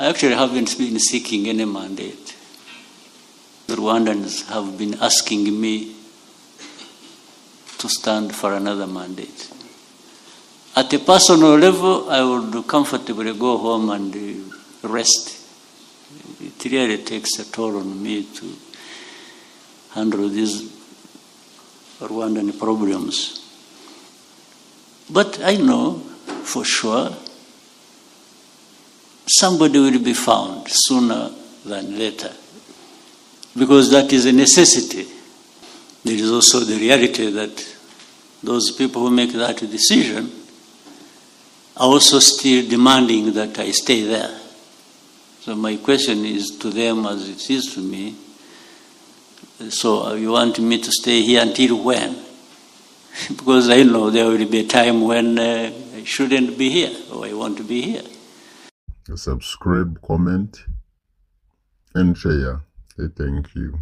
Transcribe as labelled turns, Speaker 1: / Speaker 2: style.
Speaker 1: I actually haven't been seeking any mandate. The Rwandans have been asking me to stand for another mandate. At a personal level, I would comfortably go home and rest. It really takes a toll on me to handle these Rwandan problems. But I know for sure somebody will be found sooner than later, because that is a necessity. There is also the reality that those people who make that decision are also still demanding that I stay there. So my question is to them as it is to me, so you want me to stay here until when? Because I know there will be a time when I shouldn't be here, or I want to be here.
Speaker 2: Subscribe, comment, and share. Thank you.